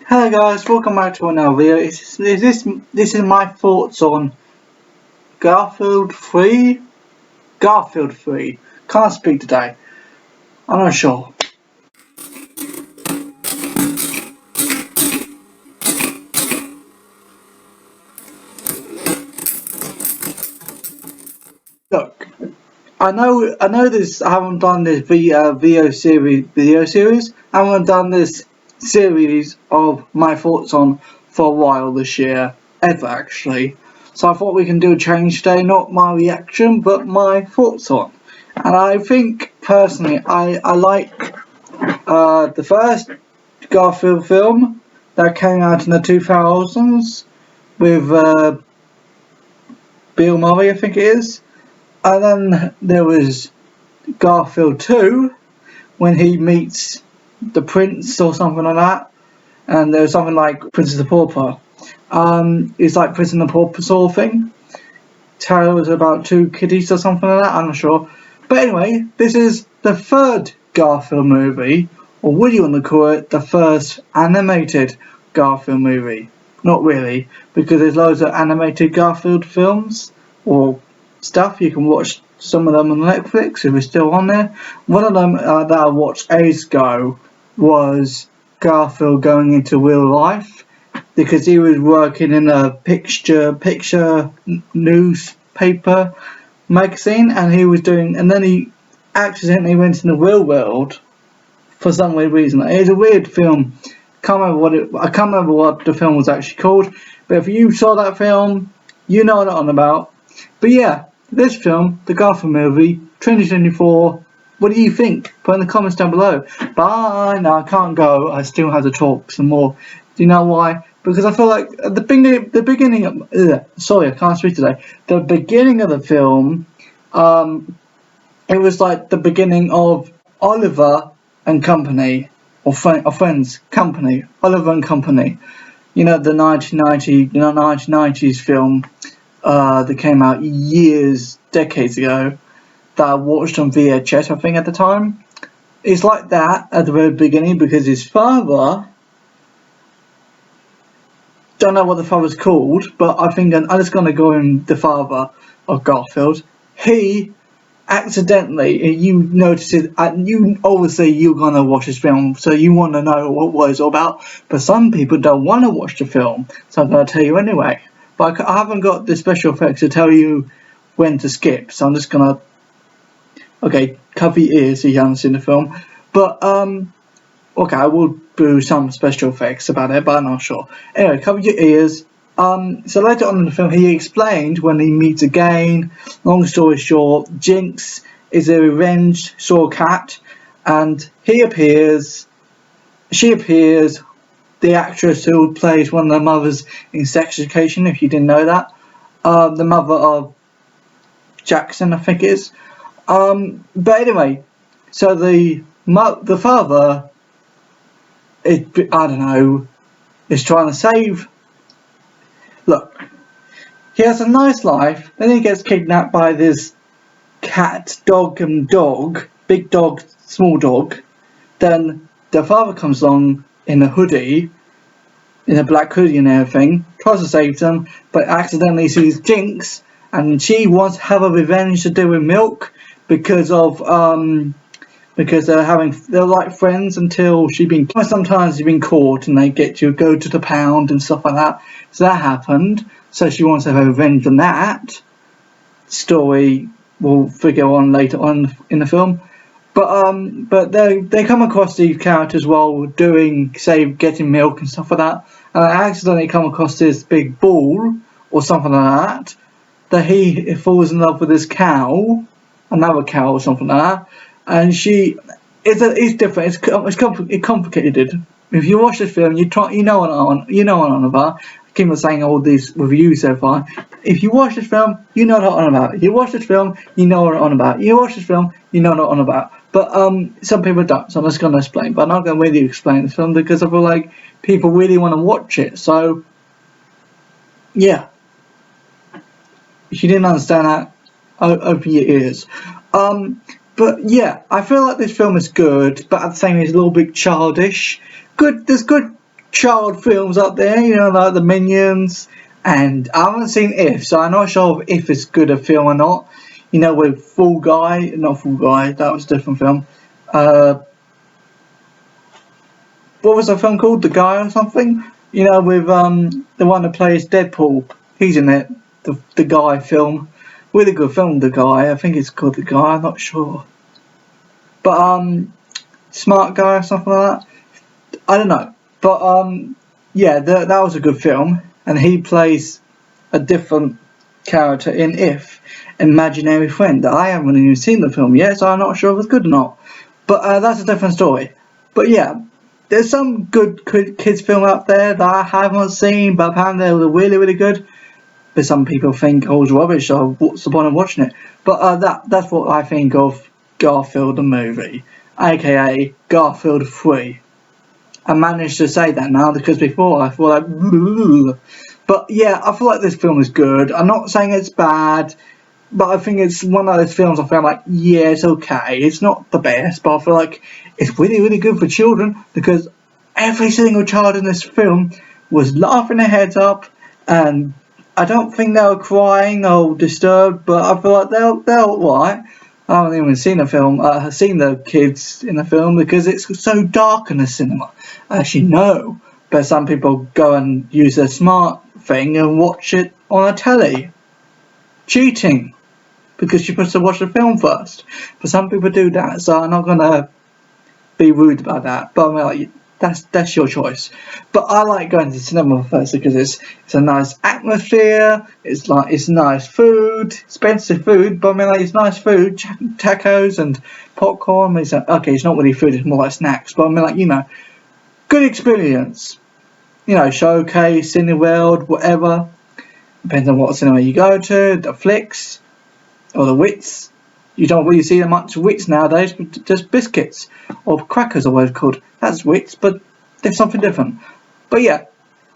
Hello guys, welcome back to another video. This is my thoughts on Garfield 3? Garfield 3. Can't speak today. I'm not sure. Look, I know this. I haven't done this video series. I haven't done this series of my thoughts on for a while this year, ever actually. So I thought we can do a change today, not my reaction, but my thoughts on. And I think personally, I like the first Garfield film that came out in the 2000s with Bill Murray, I think it is. And then there was Garfield 2 when he meets the prince or something like that. And there was something like Princess of the Pauper. It's like Princess of the Pauper sort of thing. Tale was about two kiddies or something like that, I'm not sure. But anyway, this is the third Garfield movie, or would you want to call it the first animated Garfield movie? Not really, because there's loads of animated Garfield films or stuff. You can watch some of them on Netflix if it's still on there. One of them that I watched ages ago was Garfield going into real life, because he was working in a picture newspaper magazine, and then he accidentally went in the real world for some weird reason. It's a weird film. I can't remember what the film was actually called, but if you saw that film, you know what I'm on about. But yeah, this film, the Garfield movie, 2024. What do you think? Put in the comments down below. Bye. No, I can't go. I still have to talk some more. Do you know why? Because I feel like at the beginning of, sorry, I can't speak today. The beginning of the film, it was like the beginning of Oliver and Company, or Friends Company, Oliver and Company. You know, the 1990s film that came out decades ago, that I watched on VHS, I think, at the time. It's like that at the very beginning, because his father, don't know what the father's called, but I think I'm just going to go in the father of Garfield. He accidentally, you notice it, you obviously you're going to watch this film, so you want to know what it's all about, but some people don't want to watch the film, so I'm going to tell you anyway. But I haven't got the special effects to tell you when to skip, so I'm just going to, okay, cover your ears so you haven't seen the film. But okay, I will do some special effects about it, but I'm not sure. Anyway, cover your ears. So later on in the film, he explained when he meets again. Long story short, Jinx is a revenge saw cat, and she appears. The actress who plays one of the mothers in Sex Education, if you didn't know that, the mother of Jackson, I think it is. But anyway, so the father, is trying to save. Look, he has a nice life, then he gets kidnapped by this cat, dog, big dog, small dog. Then the father comes along in a hoodie, in a black hoodie and everything, tries to save them, but accidentally sees Jinx, and she wants to have a revenge to do with Milk, because they're like friends until sometimes she's been caught and they get to go to the pound and stuff like that. So that happened. So she wants to have revenge on that. Story will figure on later on in the film. But they come across these characters while getting Milk and stuff like that. And they accidentally come across this big ball or something like that he falls in love with this cow, another cow or something like that. And it's different. It's complicated. If you watch this film, you know what I'm on about. I keep on saying all these reviews so far. If you watch this film, you know what I'm on about. You watch this film, you know what I'm on about. You watch this film, you know what I'm on about. But some people don't, so I'm just going to explain. But I'm not going to really explain this film because I feel like people really want to watch it. So yeah, if you didn't understand that, open your ears. But yeah, I feel like this film is good, but at the same time it's a little bit childish. There's good child films up there, you know, like the Minions, and I haven't seen If, so I'm not sure if it's good a film or not. You know, with not Full Guy, that was a different film. What was the film called? The Guy or something? You know, with the one that plays Deadpool. He's in it. The Guy film. Really good film, The Guy. I think it's called The Guy, I'm not sure. But Smart Guy or something like that. I don't know. But yeah, that was a good film, and he plays a different character in If, Imaginary Friend. I haven't even seen the film yet, so I'm not sure if it's good or not. But that's a different story. But yeah, there's some good kids film out there that I haven't seen, but apparently they were really, really good. But some people think, oh, it's rubbish, so what's the point of watching it? But that's what I think of Garfield the movie, aka Garfield 3. I managed to say that now, because before I thought like, bleh. But yeah, I feel like this film is good. I'm not saying it's bad, but I think it's one of those films I feel like, yeah, it's okay. It's not the best, but I feel like it's really, really good for children, because every single child in this film was laughing their heads up, and I don't think they were crying or disturbed, but I feel like they're alright. I haven't even seen seen the kids in the film, because it's so dark in the cinema, as you know. But some people go and use their smart thing and watch it on a telly. Cheating, because you're supposed to watch the film first. But some people do that, so I'm not gonna be rude about that. But I mean, like, that's your choice. But I like going to the cinema first, because it's a nice atmosphere. It's nice food, expensive food, but I mean, like, it's nice food, tacos and popcorn. It's not really food; it's more like snacks. But I mean, like, you know, good experience. You know, Showcase, Cineworld, whatever. Depends on what cinema you go to. The Flicks or the Wits. You don't really see that much Wits nowadays, but just biscuits or crackers, or what it's called. That's Wits, but there's something different. But yeah,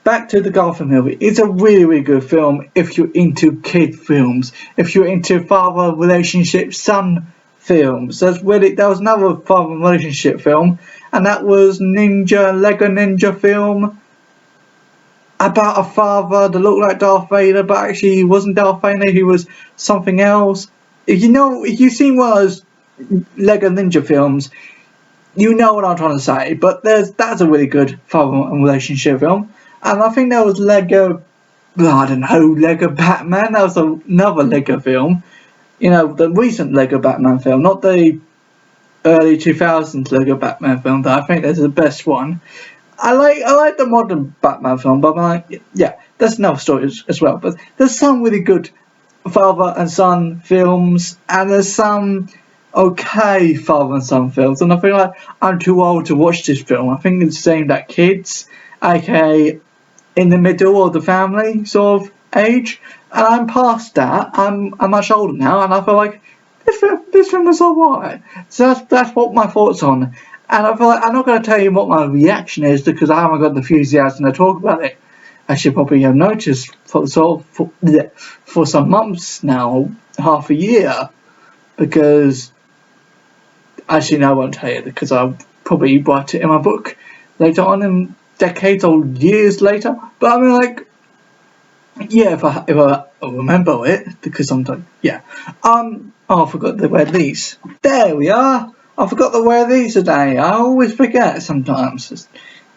back to the Garfield movie. It's a really, really good film if you're into kid films. If you're into father relationship son films. That was another father relationship film, and that was Lego Ninja film about a father that looked like Darth Vader, but actually he wasn't Darth Vader, he was something else. If you've seen one of those Lego Ninja films, you know what I'm trying to say. But that's a really good father and relationship film. And I think there was Lego Batman. That was another Lego film. You know, the recent Lego Batman film, not the early 2000s Lego Batman film. That I think that's the best one. I like the modern Batman film, but I'm like, yeah, that's another story as well. But there's some really good father and son films, and there's some okay father and son films, and I feel like I'm too old to watch this film. I think it's aimed at kids, aka in the middle of the family sort of age, and I'm past that. I'm much older now, and I feel like this film is alright. So that's what my thoughts on. And I feel like I'm not going to tell you what my reaction is, because I haven't got the enthusiasm to talk about it. As you probably have noticed for some months now, half a year, because actually no, I won't tell you, because I'll probably write it in my book later on, in decades or years later. But I mean, like, yeah, if I remember it, because sometimes, yeah. Oh, I forgot to wear these. There we are. I forgot to wear these today. I always forget sometimes.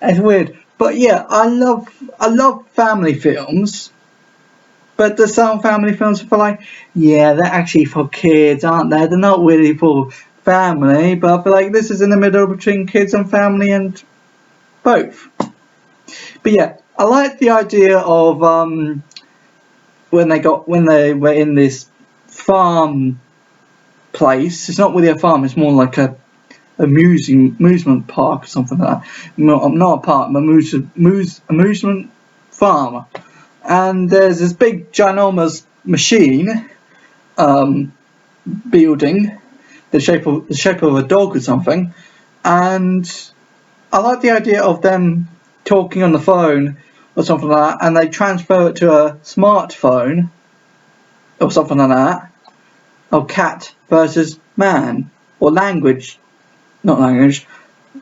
It's weird. But yeah, I love family films. But there's some family films I feel like, yeah, they're actually for kids, aren't they? They're not really for family, but I feel like this is in the middle between kids and family and both. But yeah, I like the idea of when they were in this farm place. It's not really a farm, it's more like a amusement park or something like that. Not a park, but amusement farm. And there's this big ginormous machine building the shape of a dog or something, and I like the idea of them talking on the phone or something like that, and they transfer it to a smartphone or something like that. Or cat versus man, or language, not language.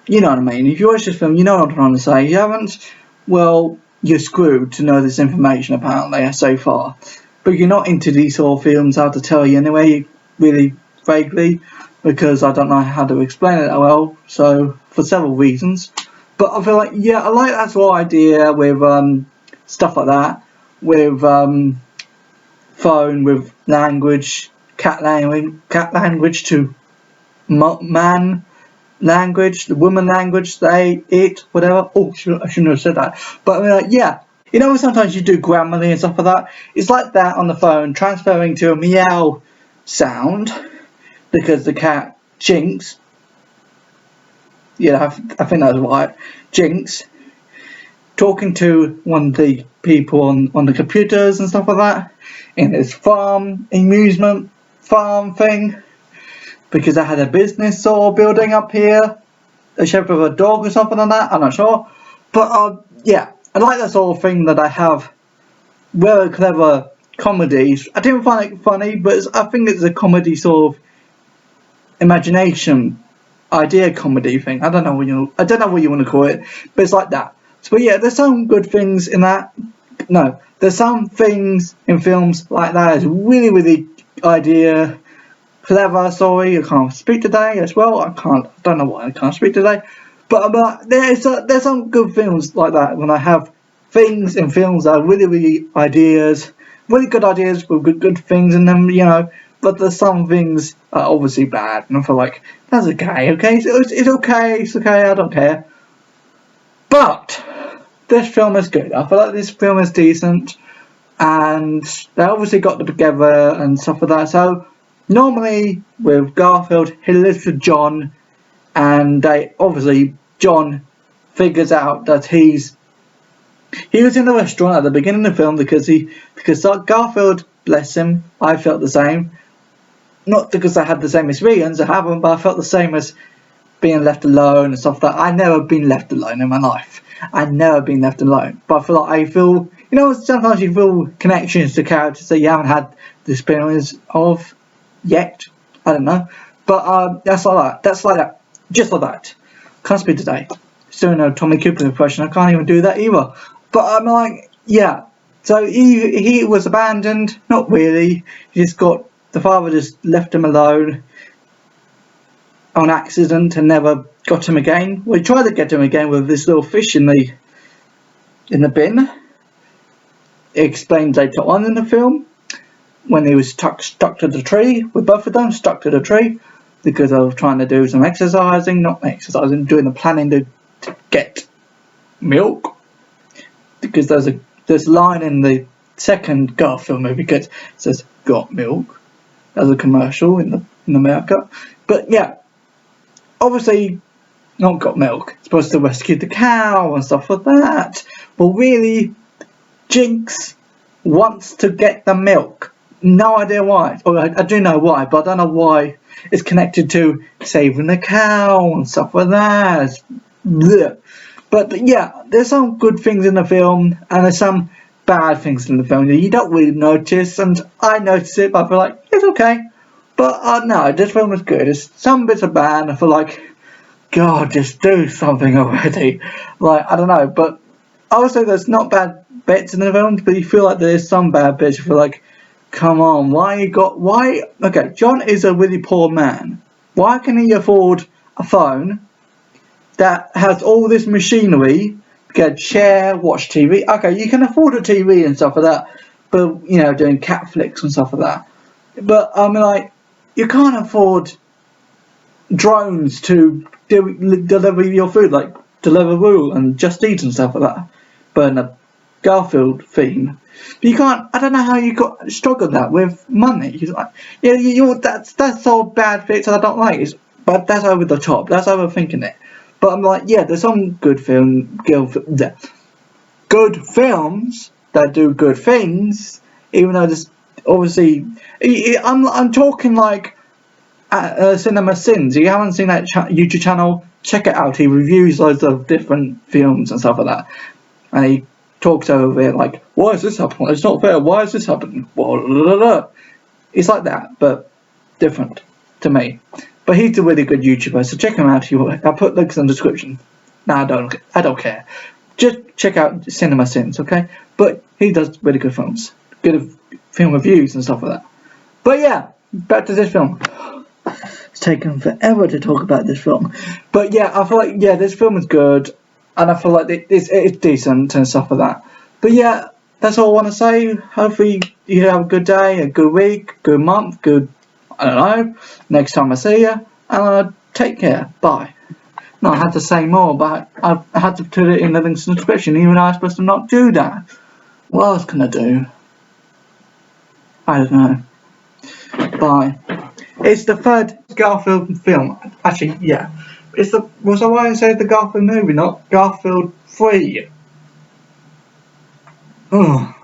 You know what I mean. If you watch this film, you know what I'm trying to say. If you haven't, well, you're screwed to know this information apparently so far. But you're not into these sort of films, I have to tell you anyway, really vaguely, because I don't know how to explain it that well, so for several reasons. But I feel like, yeah, I like that sort of idea with stuff like that, with phone, with language, cat language to man language, the woman language, they, it, whatever. Oh, I shouldn't have said that. But I mean, like, yeah, you know, sometimes you do Grammarly and stuff like that. It's like that on the phone, transferring to a meow sound because the cat Jinx. Yeah, I think that's right. Jinx talking to one of the people on the computers and stuff like that in his amusement farm thing, because I had a business or building up here, a shape of a dog or something like that, I'm not sure. But yeah, I like that sort of thing that I have very clever comedies. I didn't find it funny, but I think it's a comedy sort of imagination idea comedy thing. I don't know what you want to call it, but it's like that. So but yeah, there's some good things in that. No, there's some things in films like that is really idea clever. Sorry, I can't speak today as well. I don't know why I can't speak today. But there's some good films like that when I have things in films that are really ideas, really good ideas with good things in them, you know. But there's some things that are obviously bad, and I feel like that's okay. It's okay. I don't care. But this film is good. I feel like this film is decent, and they obviously got together and stuff like that. So normally with Garfield, he lives with John, and John figures out that he was in the restaurant at the beginning of the film because Garfield, bless him, I felt the same. Not because I had the same experience, I haven't, but I felt the same as being left alone and stuff like that. I've never been left alone in my life. I've never been left alone. But I feel, you know, sometimes you feel connections to characters that you haven't had the experience of yet. I don't know. But that's like that. That's like that. Just like that. Can't speak today. Still no Tommy Cooper impression. I can't even do that either. But I'm like, yeah. So he was abandoned. Not really. The father just left him alone on accident and never got him again. Well, he tried to get him again with this little fish in the bin. It explained later on in the film when he was stuck to the tree, with both of them stuck to the tree because they were trying to do some doing the planning to get milk. Because there's a line in the second Garfield movie that says "got milk" as a commercial in America. But yeah, obviously not got milk. Supposed to rescue the cow and stuff like that. But really, Jinx wants to get the milk. No idea why. Or I do know why, but I don't know why it's connected to saving the cow and stuff like that. Blech. But yeah, there's some good things in the film, and there's some bad things in the film that you don't really notice, and I notice it, but I feel like it's okay. But no, this film was good. There's some bits are bad, and I feel like, God, just do something already. Like, I don't know, but I would say there's not bad bits in the film, but you feel like there's some bad bits. You feel like, come on, okay, John is a really poor man. Why can he afford a phone that has all this machinery, get a chair, watch TV? Okay, you can afford a TV and stuff like that, but, you know, doing cat flicks and stuff like that. But, I mean, like, you can't afford drones to deliver your food, like Deliveroo and Just Eat and stuff like that, but in a Garfield theme. But you can't, I don't know how you got struggled that with money. Like, that's all bad bits that I don't like, but that's over the top, that's overthinking it. But I'm like, yeah, there's some good films that do good things, even though there's obviously, I'm talking like Cinema Sins. If you haven't seen that YouTube channel, check it out. He reviews loads of different films and stuff like that, and he talks over it like, why is this happening? It's not fair. Why is this happening? It's like that, but different to me. But he's a really good YouTuber, so check him out if you want. I'll put links in the description. No, I don't care. just check out Cinema Sins, okay? But he does really good films, good film reviews and stuff like that. But yeah, back to this film. It's taken forever to talk about this film, but yeah, I feel like this film is good, and I feel like it's decent and stuff like that. But yeah, that's all I want to say. Hopefully you have a good day, a good week, good month, good, I don't know, next time I see you, and take care. Bye. No, I had to say more, but I had to put it in the links in the description, even though I was supposed to not do that. What else can I do? I don't know. Bye. It's the third Garfield film. Actually, yeah. Was I right to say the Garfield movie, not Garfield 3? Oh.